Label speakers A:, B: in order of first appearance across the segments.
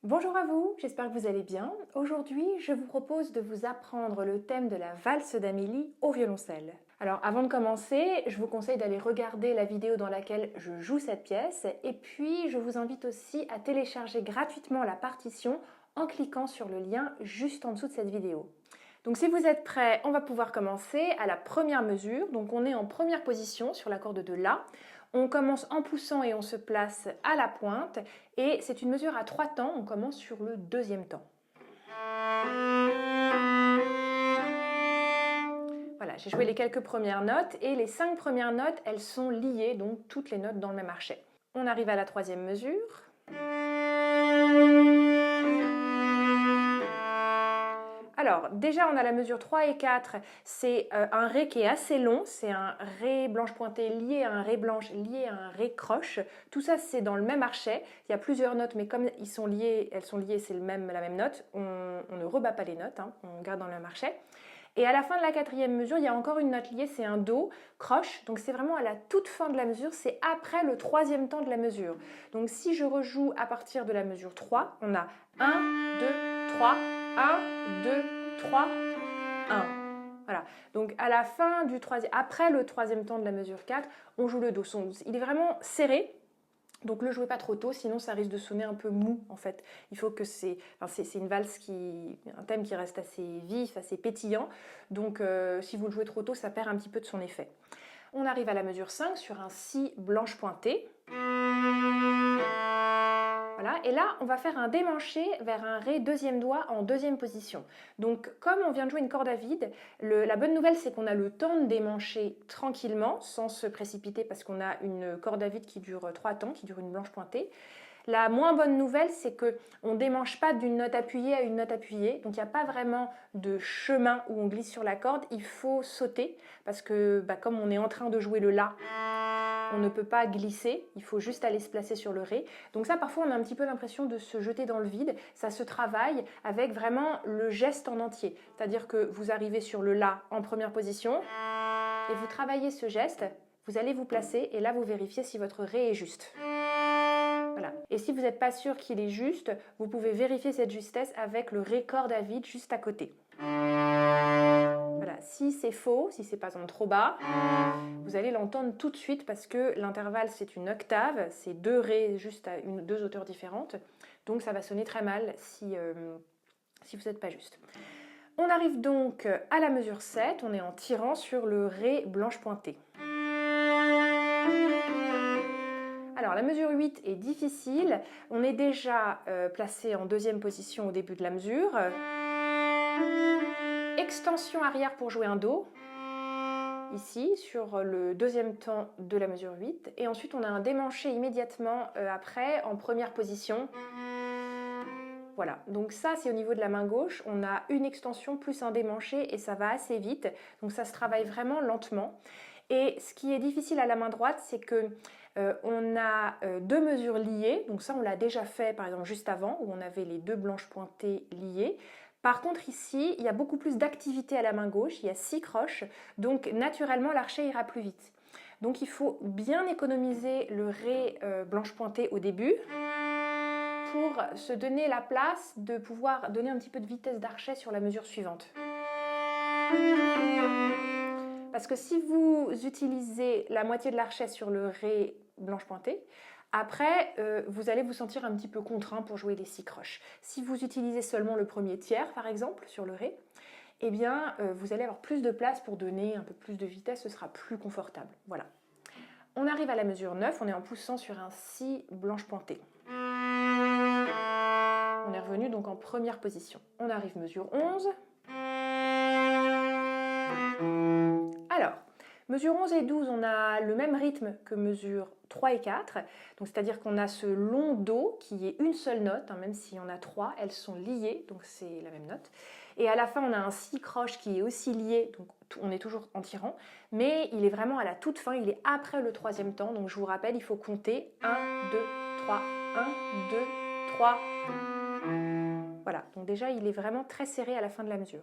A: Bonjour à vous, j'espère que vous allez bien. Aujourd'hui, je vous propose de vous apprendre le thème de la valse d'Amélie au violoncelle. Alors avant de commencer, je vous conseille d'aller regarder la vidéo dans laquelle je joue cette pièce et puis je vous invite aussi à télécharger gratuitement la partition en cliquant sur le lien juste en dessous de cette vidéo. Donc si vous êtes prêts, on va pouvoir commencer à la première mesure. Donc on est en première position sur la corde de La. On commence en poussant et on se place à la pointe. Et c'est une mesure à 3 temps, on commence sur le deuxième temps. Voilà, j'ai joué les quelques premières notes et les 5 premières notes, elles sont liées, donc toutes les notes dans le même archet. On arrive à la troisième mesure. Alors, déjà, on a la mesure 3 et 4, c'est un Ré qui est assez long, c'est un Ré blanche pointée lié à un Ré blanche lié à un Ré croche. Tout ça, c'est dans le même archet. Il y a plusieurs notes, mais comme elles sont liées, c'est la même note. On ne rebat pas les notes, hein, on garde dans le même archet. Et à la fin de la quatrième mesure, il y a encore une note liée, c'est un Do, croche. Donc c'est vraiment à la toute fin de la mesure, c'est après le troisième temps de la mesure. Donc si je rejoue à partir de la mesure 3, on a 1, 2, 3, 1, 2, 3, 1. Voilà. Donc à la fin du troisième, après le troisième temps de la mesure 4, on joue le Do. Il est vraiment serré. Donc ne le jouez pas trop tôt, sinon ça risque de sonner un peu mou en fait. Il faut que c'est une valse un thème qui reste assez vif, assez pétillant. Donc si vous le jouez trop tôt, ça perd un petit peu de son effet. On arrive à la mesure 5 sur un Si blanche pointée. Voilà, et là, on va faire un démanché vers un Ré deuxième doigt en deuxième position. Donc, comme on vient de jouer une corde à vide, la bonne nouvelle, c'est qu'on a le temps de démancher tranquillement, sans se précipiter, parce qu'on a une corde à vide qui dure 3 temps, qui dure une blanche pointée. La moins bonne nouvelle, c'est qu'on ne démanche pas d'une note appuyée à une note appuyée, donc il n'y a pas vraiment de chemin où on glisse sur la corde, il faut sauter, parce que comme on est en train de jouer le La, on ne peut pas glisser, il faut juste aller se placer sur le Ré. Donc ça, parfois, on a un petit peu l'impression de se jeter dans le vide. Ça se travaille avec vraiment le geste en entier. C'est-à-dire que vous arrivez sur le La en première position et vous travaillez ce geste, vous allez vous placer et là, vous vérifiez si votre Ré est juste. Voilà. Et si vous n'êtes pas sûr qu'il est juste, vous pouvez vérifier cette justesse avec le Ré corde à vide juste à côté. Voilà. Si c'est faux, si c'est par exemple trop bas, vous allez l'entendre tout de suite parce que l'intervalle c'est une octave, c'est 2 Ré juste à 2 hauteurs différentes, donc ça va sonner très mal si vous n'êtes pas juste. On arrive donc à la mesure 7, on est en tirant sur le Ré blanche pointée. Alors la mesure 8 est difficile, on est déjà placé en deuxième position au début de la mesure. Extension arrière pour jouer un Do, ici sur le deuxième temps de la mesure 8. Et ensuite on a un démanché immédiatement après en première position. Voilà, donc ça c'est au niveau de la main gauche, on a une extension plus un démanché et ça va assez vite, donc ça se travaille vraiment lentement. Et ce qui est difficile à la main droite, c'est que on a 2 mesures liées, donc ça on l'a déjà fait par exemple juste avant, où on avait les 2 blanches pointées liées. Par contre ici, il y a beaucoup plus d'activité à la main gauche, il y a 6 croches, donc naturellement l'archet ira plus vite. Donc il faut bien économiser le Ré blanche pointée au début, pour se donner la place de pouvoir donner un petit peu de vitesse d'archet sur la mesure suivante. Parce que si vous utilisez la moitié de l'archet sur le Ré blanche pointée, après vous allez vous sentir un petit peu contraint pour jouer les 6 croches. Si vous utilisez seulement le premier tiers par exemple sur le Ré, eh bien vous allez avoir plus de place pour donner un peu plus de vitesse, ce sera plus confortable. Voilà. On arrive à la mesure 9, on est en poussant sur un Si blanche pointée. On est revenu donc en première position. On arrive mesure 11. Alors, mesure 11 et 12, on a le même rythme que mesure 3 et 4. Donc c'est-à-dire qu'on a ce long Do qui est une seule note, hein, même s'il y en a 3, elles sont liées, donc c'est la même note. Et à la fin, on a un Si croche qui est aussi lié, donc on est toujours en tirant, mais il est vraiment à la toute fin, il est après le troisième temps. Donc je vous rappelle, il faut compter 1, 2, 3, 1, 2, 3. Voilà, donc déjà il est vraiment très serré à la fin de la mesure.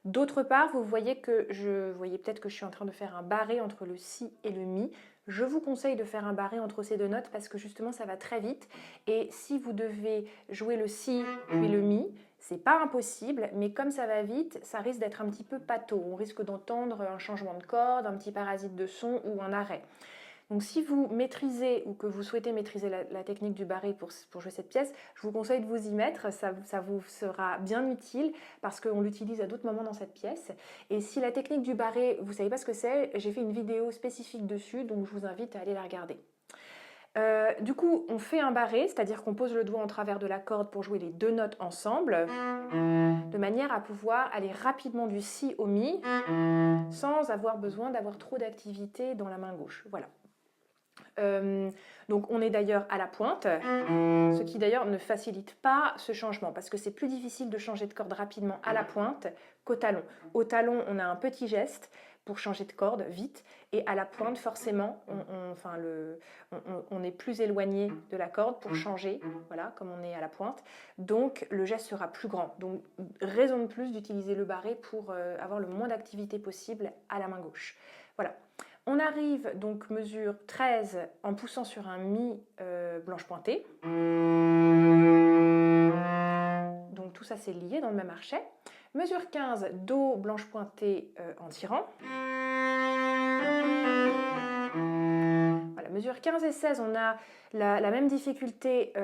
A: D'autre part, vous voyez peut-être que je suis en train de faire un barré entre le Si et le Mi. Je vous conseille de faire un barré entre ces deux notes parce que justement ça va très vite. Et si vous devez jouer le si puis le mi, c'est pas impossible, mais comme ça va vite, ça risque d'être un petit peu pâteau. On risque d'entendre un changement de corde, un petit parasite de son ou un arrêt. Donc si vous maîtrisez ou que vous souhaitez maîtriser la technique du barré pour jouer cette pièce, je vous conseille de vous y mettre, ça vous sera bien utile parce qu'on l'utilise à d'autres moments dans cette pièce. Et si la technique du barré, vous ne savez pas ce que c'est, j'ai fait une vidéo spécifique dessus, donc je vous invite à aller la regarder. Du coup, on fait un barré, c'est-à-dire qu'on pose le doigt en travers de la corde pour jouer les deux notes ensemble, de manière à pouvoir aller rapidement du si au mi, sans avoir besoin d'avoir trop d'activité dans la main gauche. Voilà. Donc on est d'ailleurs à la pointe, ce qui d'ailleurs ne facilite pas ce changement parce que c'est plus difficile de changer de corde rapidement à la pointe qu'au talon. Au talon, on a un petit geste pour changer de corde vite et à la pointe, forcément, on est plus éloigné de la corde pour changer, voilà, comme on est à la pointe. Donc le geste sera plus grand. Donc raison de plus d'utiliser le barré pour avoir le moins d'activité possible à la main gauche. Voilà. On arrive donc mesure 13 en poussant sur un mi blanche pointée. Donc tout ça c'est lié dans le même archet. Mesure 15 do blanche pointée en tirant. Voilà, mesure 15 et 16, on a la même difficulté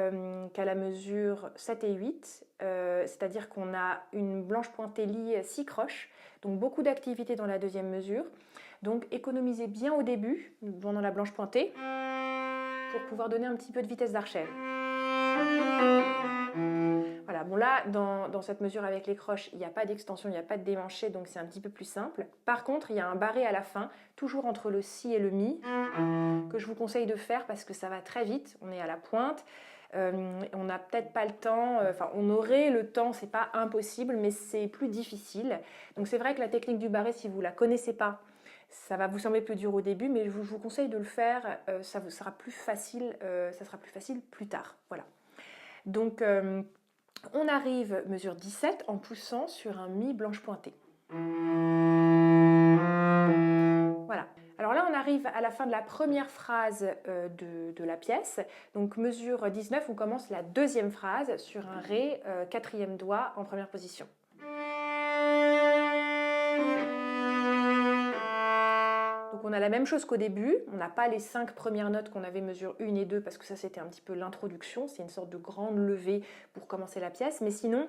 A: qu'à la mesure 7 et 8, c'est-à-dire qu'on a une blanche pointée liée à 6 croches, donc beaucoup d'activité dans la deuxième mesure. Donc économisez bien au début, pendant la blanche pointée, pour pouvoir donner un petit peu de vitesse d'archet. Voilà, bon là, dans cette mesure avec les croches, il n'y a pas d'extension, il n'y a pas de démanché, donc c'est un petit peu plus simple. Par contre, il y a un barré à la fin, toujours entre le si et le mi, que je vous conseille de faire parce que ça va très vite, on est à la pointe. On n'a peut-être pas le temps, enfin on aurait le temps, c'est pas impossible, mais c'est plus difficile. Donc c'est vrai que la technique du barré, si vous la connaissez pas, ça va vous sembler plus dur au début, mais je vous conseille de le faire, ça sera plus facile plus tard. Voilà. Donc on arrive mesure 17 en poussant sur un mi blanche pointée. Voilà. Alors là, on arrive à la fin de la première phrase de la pièce. Donc mesure 19, on commence la deuxième phrase sur un ré, quatrième doigt en première position. Donc on a la même chose qu'au début, on n'a pas les 5 premières notes qu'on avait mesure 1 et 2 parce que ça c'était un petit peu l'introduction, c'est une sorte de grande levée pour commencer la pièce, mais sinon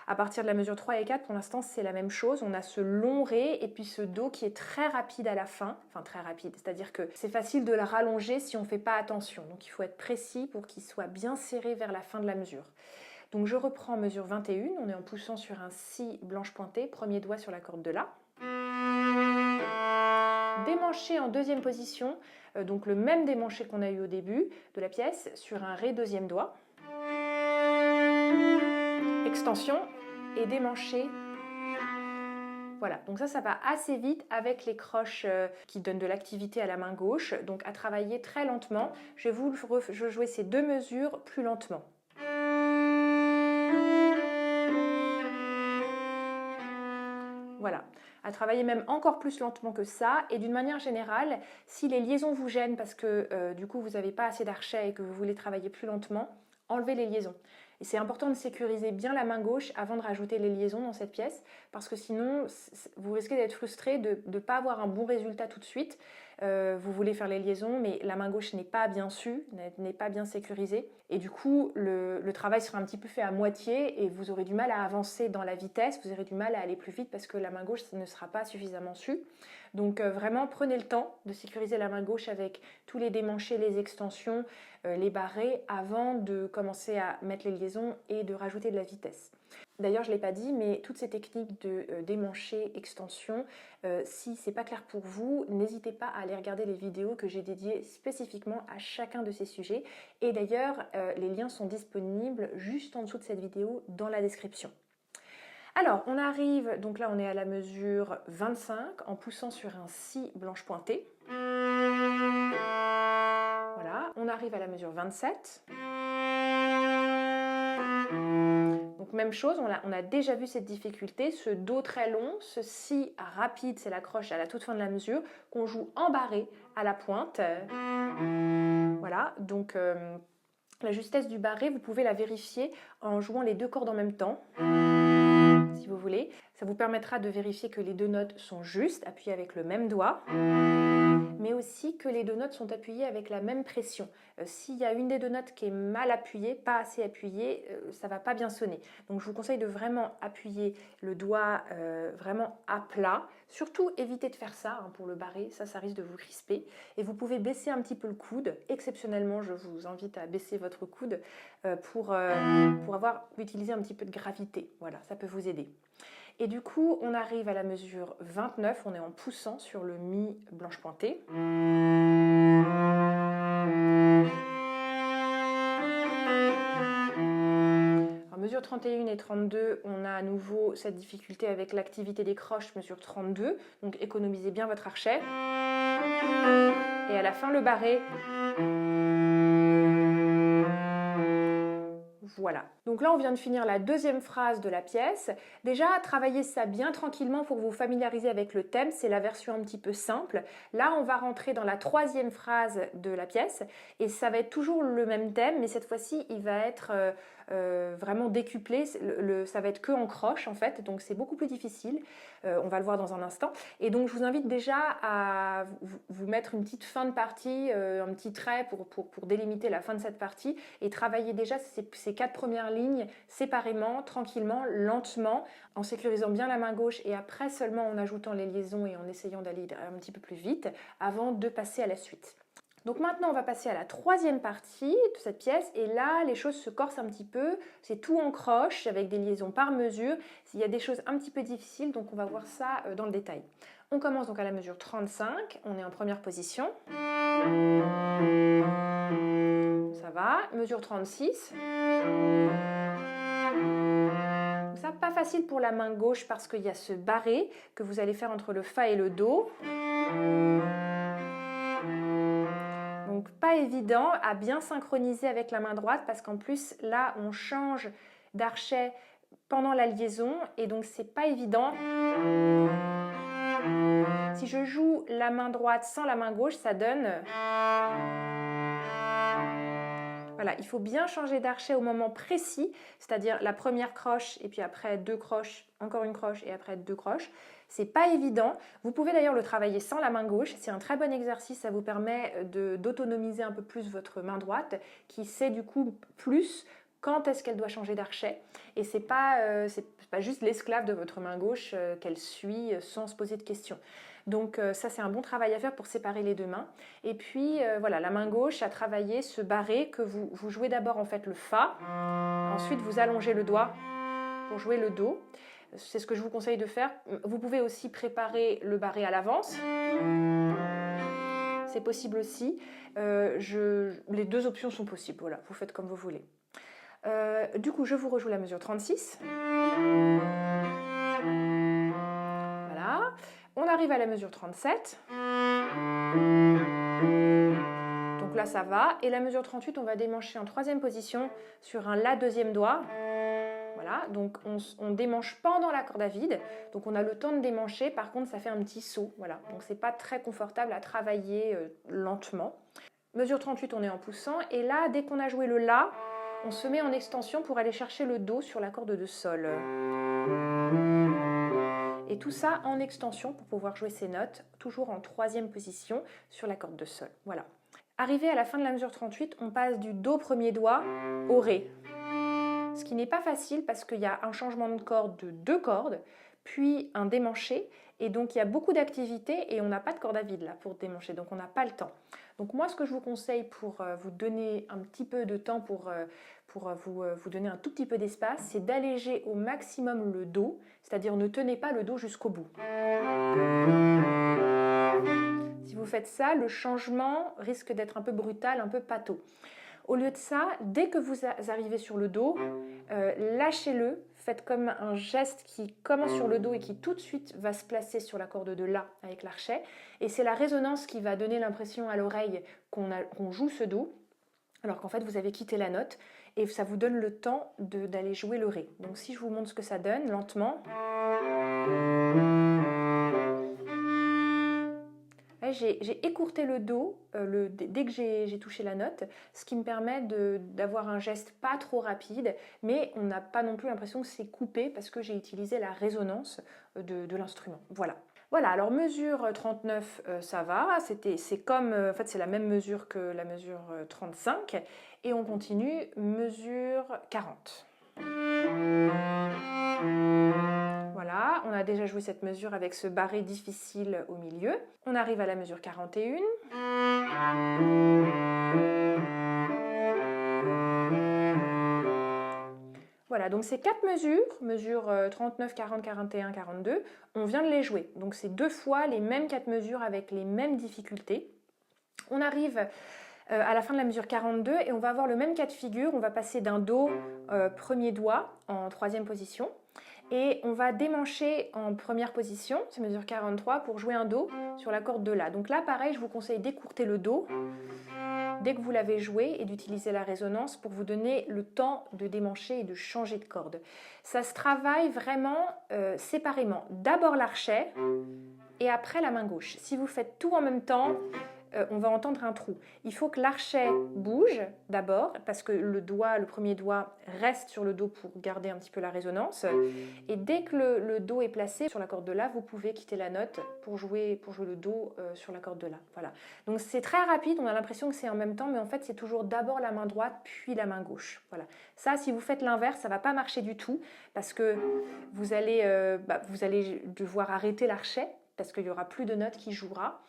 A: à partir de la mesure 3 et 4 pour l'instant c'est la même chose, on a ce long ré et puis ce do qui est très rapide à la fin, enfin très rapide, c'est-à-dire que c'est facile de le rallonger si on ne fait pas attention, donc il faut être précis pour qu'il soit bien serré vers la fin de la mesure. Donc je reprends mesure 21, on est en poussant sur un si blanche pointée, premier doigt sur la corde de la. Démanché en deuxième position, donc le même démanché qu'on a eu au début de la pièce, sur un ré deuxième doigt. Extension et démanché. Voilà, donc ça va assez vite avec les croches qui donnent de l'activité à la main gauche, donc à travailler très lentement. Je vais jouer ces deux mesures plus lentement. Voilà, à travailler même encore plus lentement que ça. Et d'une manière générale, si les liaisons vous gênent parce que du coup vous n'avez pas assez d'archet et que vous voulez travailler plus lentement, enlevez les liaisons. Et c'est important de sécuriser bien la main gauche avant de rajouter les liaisons dans cette pièce parce que sinon vous risquez d'être frustré de ne pas avoir un bon résultat tout de suite. Vous voulez faire les liaisons mais la main gauche n'est pas bien su, n'est pas bien sécurisée et du coup le travail sera un petit peu fait à moitié et vous aurez du mal à avancer dans la vitesse, vous aurez du mal à aller plus vite parce que la main gauche ne sera pas suffisamment su. Donc vraiment prenez le temps de sécuriser la main gauche avec tous les démanchés, les extensions, les barrés avant de commencer à mettre les liaisons et de rajouter de la vitesse. D'ailleurs, je ne l'ai pas dit, mais toutes ces techniques de démancher, extension, si ce n'est pas clair pour vous, n'hésitez pas à aller regarder les vidéos que j'ai dédiées spécifiquement à chacun de ces sujets. Et d'ailleurs, les liens sont disponibles juste en dessous de cette vidéo dans la description. Alors, on arrive, donc là on est à la mesure 25 en poussant sur un si blanche pointée. Voilà, on arrive à la mesure 27. Donc Donc même chose, on a déjà vu cette difficulté, ce Do très long, ce Si rapide, c'est la croche à la toute fin de la mesure, qu'on joue en barré à la pointe. Voilà, donc la justesse du barré, vous pouvez la vérifier en jouant les deux cordes en même temps, si vous voulez. Ça vous permettra de vérifier que les deux notes sont justes, appuyées avec le même doigt, mais aussi que les deux notes sont appuyées avec la même pression. S'il y a une des deux notes qui est mal appuyée, pas assez appuyée, ça ne va pas bien sonner. Donc je vous conseille de vraiment appuyer le doigt vraiment à plat. Surtout évitez de faire ça pour le barré, ça risque de vous crisper. Et vous pouvez baisser un petit peu le coude. Exceptionnellement, je vous invite à baisser votre coude pour avoir utilisé un petit peu de gravité. Voilà, ça peut vous aider. Et du coup, on arrive à la mesure 29, on est en poussant sur le Mi blanche pointée. Alors, mesure 31 et 32, on a à nouveau cette difficulté avec l'activité des croches, mesure 32. Donc économisez bien votre archet. Et à la fin, le barré. Voilà. Donc là, on vient de finir la deuxième phrase de la pièce. Déjà, travaillez ça bien tranquillement pour vous familiariser avec le thème. C'est la version un petit peu simple. Là, on va rentrer dans la troisième phrase de la pièce et ça va être toujours le même thème, mais cette fois-ci, il va être vraiment décuplé. Ça va être que en croche, en fait, donc c'est beaucoup plus difficile. On va le voir dans un instant. Et donc, je vous invite déjà à vous mettre une petite fin de partie, un petit trait pour délimiter la fin de cette partie et travailler déjà ces 4 premières lignes séparément, tranquillement, lentement, en sécurisant bien la main gauche et après seulement en ajoutant les liaisons et en essayant d'aller un petit peu plus vite avant de passer à la suite. Donc maintenant, on va passer à la troisième partie de cette pièce et là, les choses se corsent un petit peu. C'est tout en croche avec des liaisons par mesure. Il y a des choses un petit peu difficiles, donc on va voir ça dans le détail. On commence donc à la mesure 35, on est en première position. Ça va, mesure 36. Ça, pas facile pour la main gauche parce qu'il y a ce barré que vous allez faire entre le Fa et le Do. Donc pas évident à bien synchroniser avec la main droite parce qu'en plus là on change d'archet pendant la liaison et donc c'est pas évident. Si je joue la main droite sans la main gauche, ça donne... Voilà, il faut bien changer d'archet au moment précis, c'est-à-dire la première croche et puis après 2 croches, encore une croche et après 2 croches. C'est pas évident. Vous pouvez d'ailleurs le travailler sans la main gauche. C'est un très bon exercice. Ça vous permet d'autonomiser un peu plus votre main droite qui sait du coup plus quand est-ce qu'elle doit changer d'archet. Et c'est pas juste l'esclave de votre main gauche qu'elle suit sans se poser de questions. Donc ça, c'est un bon travail à faire pour séparer les deux mains. Et puis voilà, la main gauche a travaillé ce barré que vous jouez d'abord en fait le Fa. Ensuite, vous allongez le doigt pour jouer le Do. C'est ce que je vous conseille de faire. Vous pouvez aussi préparer le barré à l'avance. C'est possible aussi. Les deux options sont possibles. Voilà, vous faites comme vous voulez. Du coup, je vous rejoue la mesure 36. Voilà. On arrive à la mesure 37. Donc là, ça va. Et la mesure 38, on va démancher en troisième position sur un La deuxième doigt. Voilà, donc on démanche pendant la corde à vide, donc on a le temps de démancher, par contre ça fait un petit saut, voilà, donc c'est pas très confortable à travailler lentement. Mesure 38, on est en poussant, et là, dès qu'on a joué le La, on se met en extension pour aller chercher le Do sur la corde de Sol. Et tout ça en extension pour pouvoir jouer ces notes, toujours en troisième position sur la corde de Sol, voilà. Arrivé à la fin de la mesure 38, on passe du Do premier doigt au Ré. Ce qui n'est pas facile parce qu'il y a un changement de corde de 2 cordes, puis un démanché, et donc il y a beaucoup d'activités et on n'a pas de corde à vide là pour démancher, donc on n'a pas le temps. Donc moi, ce que je vous conseille pour vous donner un petit peu de temps, pour vous donner un tout petit peu d'espace, c'est d'alléger au maximum le Do, c'est-à-dire ne tenez pas le Do jusqu'au bout. Si vous faites ça, le changement risque d'être un peu brutal, un peu pâteau. Au lieu de ça, dès que vous arrivez sur le Do, lâchez-le, faites comme un geste qui commence sur le Do et qui tout de suite va se placer sur la corde de La avec l'archet. Et c'est la résonance qui va donner l'impression à l'oreille qu'on joue ce Do, alors qu'en fait vous avez quitté la note. et ça vous donne le temps d'aller jouer le Ré. Donc si je vous montre ce que ça donne, lentement. J'ai écourté le Do dès que j'ai touché la note, ce qui me permet d'avoir un geste pas trop rapide, mais on n'a pas non plus l'impression que c'est coupé parce que j'ai utilisé la résonance de l'instrument. Voilà. Voilà, alors mesure 39, ça va, c'est comme, en fait c'est la même mesure que la mesure 35, et on continue, mesure 40. Voilà, on a déjà joué cette mesure avec ce barré difficile au milieu. On arrive à la mesure 41. Voilà, donc ces 4 mesures 39, 40, 41, 42, on vient de les jouer. Donc c'est 2 fois les mêmes 4 mesures avec les mêmes difficultés. On arrive à la fin de la mesure 42 et on va avoir le même cas de figure. On va passer d'un Do premier doigt en 3e position et on va démancher en première position, c'est mesure 43, pour jouer un Do sur la corde de La. Donc là, pareil, je vous conseille d'écourter le Do dès que vous l'avez joué et d'utiliser la résonance pour vous donner le temps de démancher et de changer de corde. Ça se travaille vraiment séparément. D'abord l'archet et après la main gauche. Si vous faites tout en même temps, on va entendre un trou. Il faut que l'archet bouge d'abord parce que le premier doigt reste sur le Do pour garder un petit peu la résonance. Et dès que le Do est placé sur la corde de La, vous pouvez quitter la note pour jouer le Do sur la corde de La. Voilà. Donc c'est très rapide, on a l'impression que c'est en même temps, mais en fait c'est toujours d'abord la main droite puis la main gauche. Voilà. Ça, si vous faites l'inverse, ça ne va pas marcher du tout parce que vous allez devoir arrêter l'archet parce qu'il n'y aura plus de note qui jouera.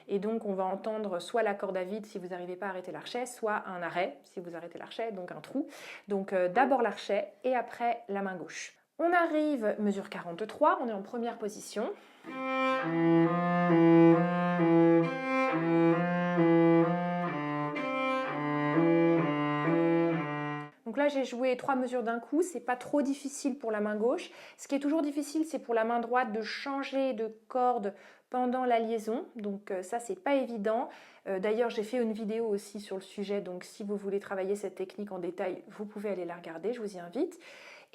A: Et donc on va entendre soit la corde à vide si vous n'arrivez pas à arrêter l'archet, soit un arrêt si vous arrêtez l'archet, donc un trou. Donc d'abord l'archet et après la main gauche. On arrive, mesure 43, on est en première position. Donc là, j'ai joué 3 mesures d'un coup, c'est pas trop difficile pour la main gauche. Ce qui est toujours difficile, c'est pour la main droite de changer de corde pendant la liaison. Donc ça, c'est pas évident. D'ailleurs, j'ai fait une vidéo aussi sur le sujet, donc si vous voulez travailler cette technique en détail, vous pouvez aller la regarder, je vous y invite.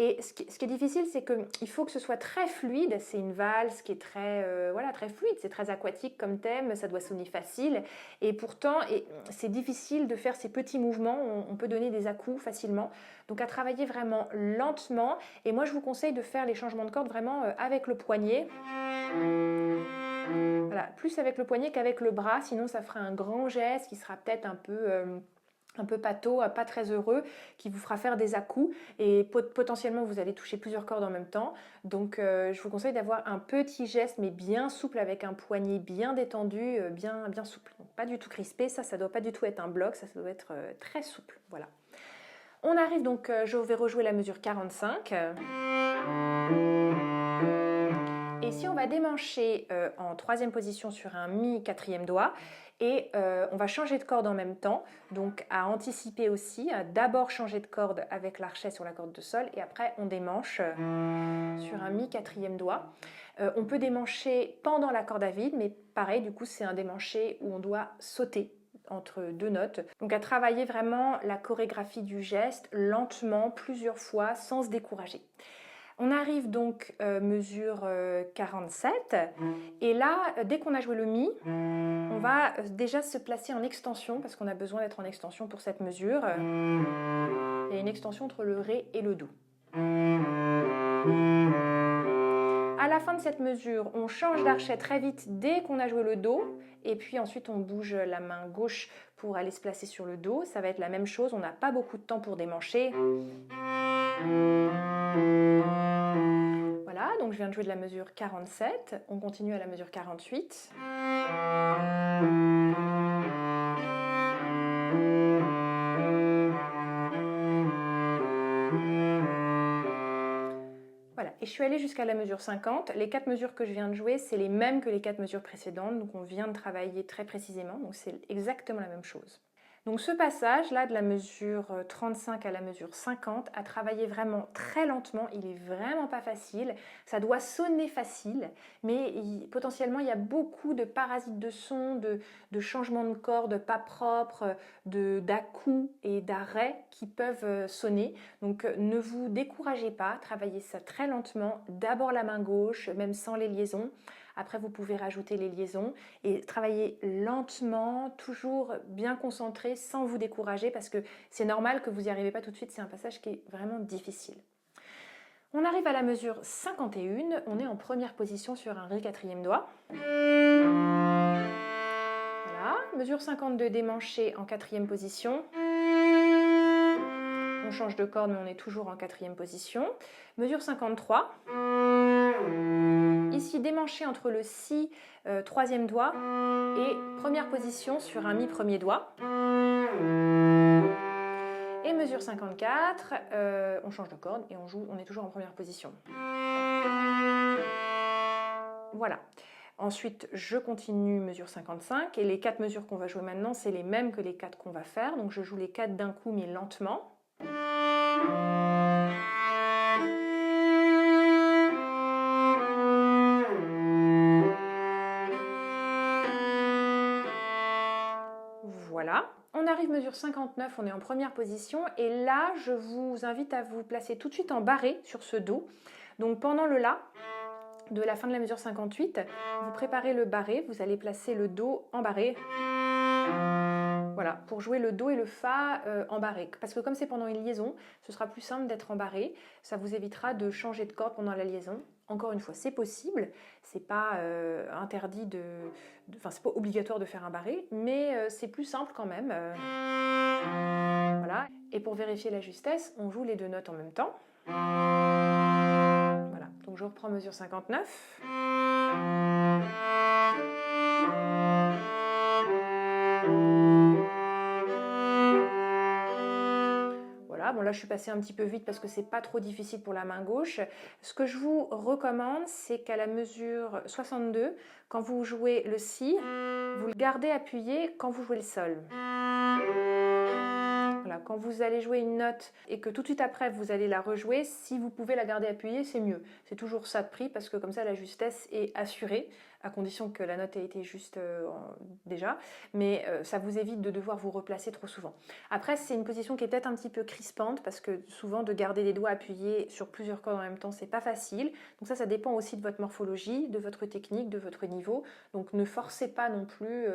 A: Et ce qui est difficile, c'est qu'il faut que ce soit très fluide. C'est une valse qui est très fluide, c'est très aquatique comme thème, ça doit sonner facile. Et pourtant, c'est difficile de faire ces petits mouvements, on peut donner des à-coups facilement. Donc à travailler vraiment lentement. Et moi, je vous conseille de faire les changements de corde vraiment avec le poignet. Voilà, plus avec le poignet qu'avec le bras, sinon ça fera un grand geste qui sera peut-être un peu pâteau, pas très heureux, qui vous fera faire des à-coups et potentiellement vous allez toucher plusieurs cordes en même temps. Donc je vous conseille d'avoir un petit geste mais bien souple avec un poignet bien détendu, bien souple. Donc, pas du tout crispé, ça doit pas du tout être un bloc, ça doit être très souple. Voilà. On arrive donc, je vais rejouer la mesure 45. Et si on va démancher en 3e position sur un Mi 4e doigt, et on va changer de corde en même temps, donc à anticiper aussi, d'abord changer de corde avec l'archet sur la corde de Sol, et après on démanche sur un Mi 4e doigt. On peut démancher pendant la corde à vide, mais pareil, du coup c'est un démanché où on doit sauter entre 2 notes. Donc à travailler vraiment la chorégraphie du geste lentement, plusieurs fois, sans se décourager. On arrive donc mesure 47 et là, dès qu'on a joué le Mi, on va déjà se placer en extension parce qu'on a besoin d'être en extension pour cette mesure. Il y a une extension entre le Ré et le Do. À la fin de cette mesure, on change d'archet très vite dès qu'on a joué le Do et puis ensuite on bouge la main gauche pour aller se placer sur le Do. Ça va être la même chose, on n'a pas beaucoup de temps pour démancher. Voilà, donc je viens de jouer de la mesure 47, on continue à la mesure 48. Voilà, et je suis allée jusqu'à la mesure 50. Les 4 mesures que je viens de jouer, c'est les mêmes que les 4 mesures précédentes, donc on vient de travailler très précisément, donc c'est exactement la même chose. Donc ce passage là de la mesure 35 à la mesure 50 à travailler vraiment très lentement, il est vraiment pas facile, ça doit sonner facile, mais potentiellement il y a beaucoup de parasites de son, de changements de corde pas propres, d'à-coups et d'arrêts qui peuvent sonner. Donc ne vous découragez pas, travaillez ça très lentement, d'abord la main gauche, même sans les liaisons. Après, vous pouvez rajouter les liaisons et travailler lentement, toujours bien concentré, sans vous décourager, parce que c'est normal que vous n'y arrivez pas tout de suite, c'est un passage qui est vraiment difficile. On arrive à la mesure 51, on est en première position sur un Ré quatrième doigt. Voilà, mesure 52 démanché en quatrième position. On change de corde, mais on est toujours en quatrième position. Mesure 53. Ici, démanché entre le Si, troisième doigt, et première position sur un Mi premier doigt. Et mesure 54, on change de corde et on est toujours en première position. Voilà. Ensuite, je continue mesure 55, et les 4 mesures qu'on va jouer maintenant, c'est les mêmes que les 4 qu'on va faire. Donc je joue les 4 d'un coup, mais lentement. Voilà, on arrive mesure 59, on est en première position, et là je vous invite à vous placer tout de suite en barré sur ce Do. Donc pendant le La de la fin de la mesure 58, vous préparez le barré, vous allez placer le Do en barré. Voilà, pour jouer le Do et le Fa en barré. Parce que comme c'est pendant une liaison, ce sera plus simple d'être en barré. Ça vous évitera de changer de corde pendant la liaison. Encore une fois, c'est possible. C'est pas interdit enfin, c'est pas obligatoire de faire un barré, mais c'est plus simple quand même. Voilà. Et pour vérifier la justesse, on joue les 2 notes en même temps. Voilà. Donc je reprends mesure 59. Voilà, bon là je suis passée un petit peu vite parce que c'est pas trop difficile pour la main gauche. Ce que je vous recommande, c'est qu'à la mesure 62, quand vous jouez le Si, vous le gardez appuyé quand vous jouez le Sol. Voilà, quand vous allez jouer une note et que tout de suite après vous allez la rejouer, si vous pouvez la garder appuyée, c'est mieux. C'est toujours ça de prix parce que comme ça la justesse est assurée, à condition que la note ait été juste déjà, mais ça vous évite de devoir vous replacer trop souvent. Après, c'est une position qui est peut-être un petit peu crispante parce que souvent de garder les doigts appuyés sur plusieurs cordes en même temps, c'est pas facile. Donc ça dépend aussi de votre morphologie, de votre technique, de votre niveau. Donc ne forcez pas non plus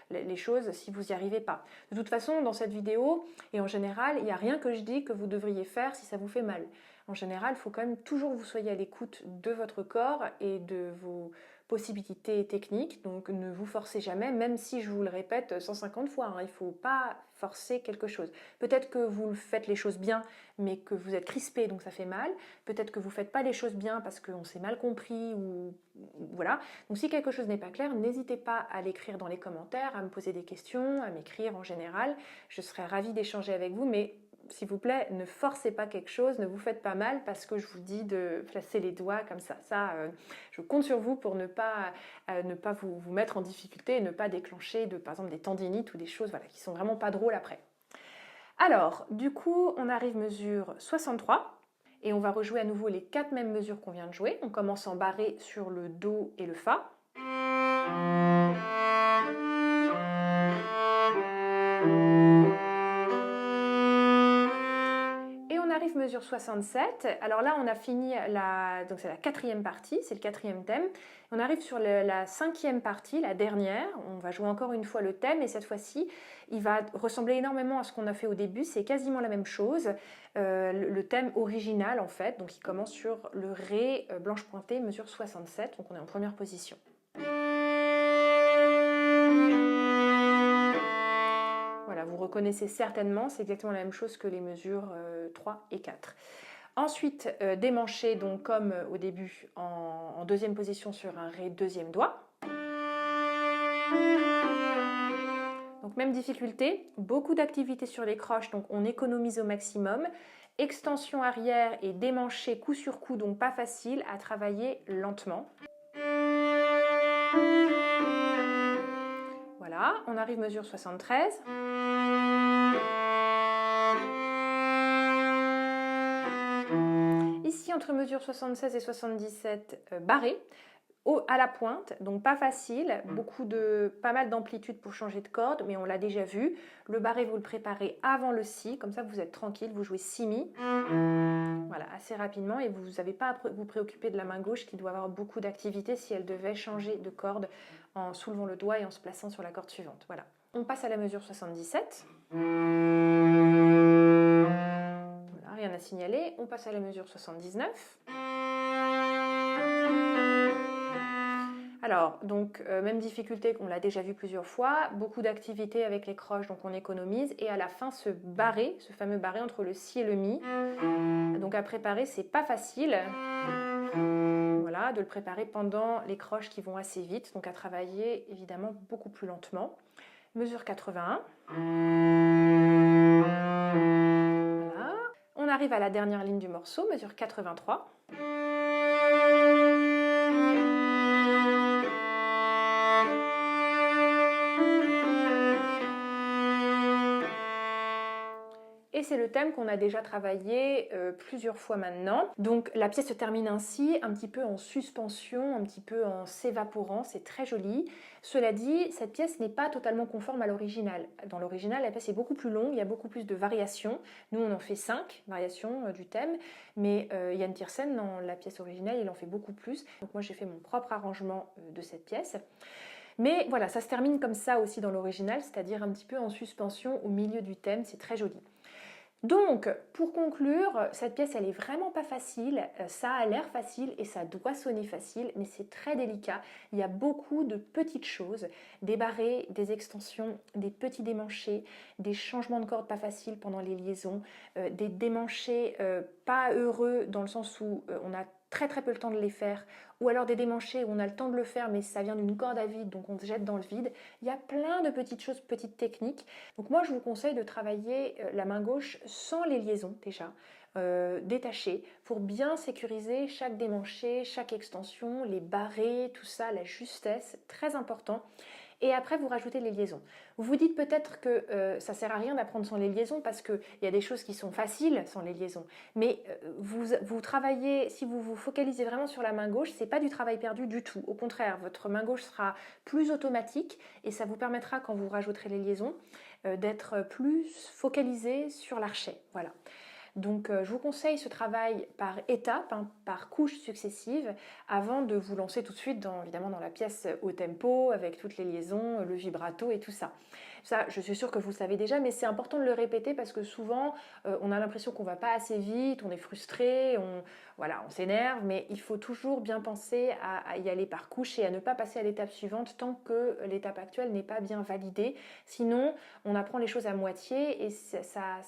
A: les choses si vous n'y arrivez pas. De toute façon, dans cette vidéo, et en général, il n'y a rien que je dis que vous devriez faire si ça vous fait mal. En général, il faut quand même toujours que vous soyez à l'écoute de votre corps et de vos possibilités techniques, donc ne vous forcez jamais, même si je vous le répète 150 fois, hein, il ne faut pas forcer quelque chose. Peut-être que vous faites les choses bien, mais que vous êtes crispé, donc ça fait mal. Peut-être que vous ne faites pas les choses bien parce qu'on s'est mal compris, ou voilà. Donc si quelque chose n'est pas clair, n'hésitez pas à l'écrire dans les commentaires, à me poser des questions, à m'écrire en général. Je serais ravie d'échanger avec vous, mais s'il vous plaît, ne forcez pas quelque chose, ne vous faites pas mal parce que je vous dis de placer les doigts comme ça. Je compte sur vous pour ne pas vous mettre en difficulté et ne pas déclencher par exemple des tendinites ou des choses qui sont vraiment pas drôles après. Alors, du coup, on arrive mesure 63 et on va rejouer à nouveau les 4 mêmes mesures qu'on vient de jouer. On commence en barré sur le Do et le Fa. Mesure 67, alors là on a fini donc c'est la 4e partie, c'est le 4e thème. On arrive sur la 5e partie, la dernière. On va jouer encore une fois le thème et cette fois-ci il va ressembler énormément à ce qu'on a fait au début, c'est quasiment la même chose, le thème original en fait, donc il commence sur le Ré blanche pointée, mesure 67, donc on est en première position. Voilà, vous reconnaissez certainement, c'est exactement la même chose que les mesures 3 et 4. Ensuite, démanché, donc comme au début, en 2e position sur un Ré 2e doigt. Donc même difficulté, beaucoup d'activité sur les croches, donc on économise au maximum. Extension arrière et démanché coup sur coup, donc pas facile à travailler lentement. Voilà, on arrive mesure 73. entre mesure 76 et 77 barré à la pointe, donc pas facile, pas mal d'amplitude pour changer de corde, mais on l'a déjà vu. Le barré, vous le préparez avant le si, comme ça vous êtes tranquille, vous jouez si mi, voilà, assez rapidement, et vous n'avez pas à vous préoccuper de la main gauche qui doit avoir beaucoup d'activité si elle devait changer de corde en soulevant le doigt et en se plaçant sur la corde suivante. Voilà. On passe à la mesure 77. Voilà, rien à signaler. On passe à la mesure 79. Alors, donc, même difficulté qu'on l'a déjà vu plusieurs fois, beaucoup d'activité avec les croches, donc on économise, et à la fin, ce fameux barré entre le si et le mi. Donc à préparer, c'est pas facile. Voilà, de le préparer pendant les croches qui vont assez vite, donc à travailler évidemment beaucoup plus lentement. Mesure 81. Voilà. On arrive à la dernière ligne du morceau, mesure 83. Et c'est le thème qu'on a déjà travaillé plusieurs fois maintenant. Donc la pièce se termine ainsi, un petit peu en suspension, un petit peu en s'évaporant, c'est très joli. Cela dit, cette pièce n'est pas totalement conforme à l'original. Dans l'original, la pièce est beaucoup plus longue, il y a beaucoup plus de variations. Nous, on en fait 5 variations du thème, mais Yann Tiersen, dans la pièce originale, il en fait beaucoup plus. Donc moi, j'ai fait mon propre arrangement de cette pièce. Mais voilà, ça se termine comme ça aussi dans l'original, c'est-à-dire un petit peu en suspension au milieu du thème, c'est très joli. Donc, pour conclure, cette pièce, elle est vraiment pas facile. Ça a l'air facile et ça doit sonner facile, mais c'est très délicat. Il y a beaucoup de petites choses, des barrés, des extensions, des petits démanchés, des changements de corde pas faciles pendant les liaisons, des démanchés pas heureux dans le sens où on a très peu le temps de les faire, ou alors des démanchés où on a le temps de le faire mais ça vient d'une corde à vide donc on se jette dans le vide. Il y a plein de petites choses, petites techniques. Donc moi je vous conseille de travailler la main gauche sans les liaisons déjà, détachées, pour bien sécuriser chaque démanché, chaque extension, les barrés, tout ça, la justesse, très important. Et après, vous rajoutez les liaisons. Vous vous dites peut-être que ça ne sert à rien d'apprendre sans les liaisons parce qu'il y a des choses qui sont faciles sans les liaisons. Mais vous travaillez, si vous vous focalisez vraiment sur la main gauche, ce n'est pas du travail perdu du tout. Au contraire, votre main gauche sera plus automatique et ça vous permettra, quand vous rajouterez les liaisons, d'être plus focalisé sur l'archet. Voilà. Donc je vous conseille ce travail par étapes, par couches successives, avant de vous lancer tout de suite évidemment dans la pièce au tempo, avec toutes les liaisons, le vibrato et tout ça. Ça, je suis sûre que vous le savez déjà, mais c'est important de le répéter parce que souvent, on a l'impression qu'on ne va pas assez vite, on est frustré, on s'énerve, mais il faut toujours bien penser à y aller par couches et à ne pas passer à l'étape suivante tant que l'étape actuelle n'est pas bien validée. Sinon, on apprend les choses à moitié et ça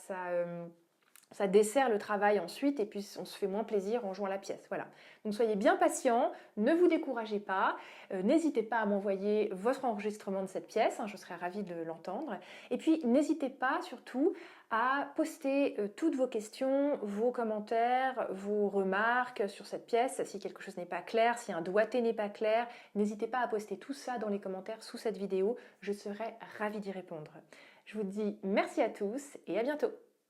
A: dessert le travail ensuite et puis on se fait moins plaisir en jouant la pièce. Voilà. Donc soyez bien patient, ne vous découragez pas, n'hésitez pas à m'envoyer votre enregistrement de cette pièce, je serais ravie de l'entendre. Et puis n'hésitez pas surtout à poster toutes vos questions, vos commentaires, vos remarques sur cette pièce. Si quelque chose n'est pas clair, si un doigté n'est pas clair, n'hésitez pas à poster tout ça dans les commentaires sous cette vidéo, je serai ravie d'y répondre. Je vous dis merci à tous et à bientôt.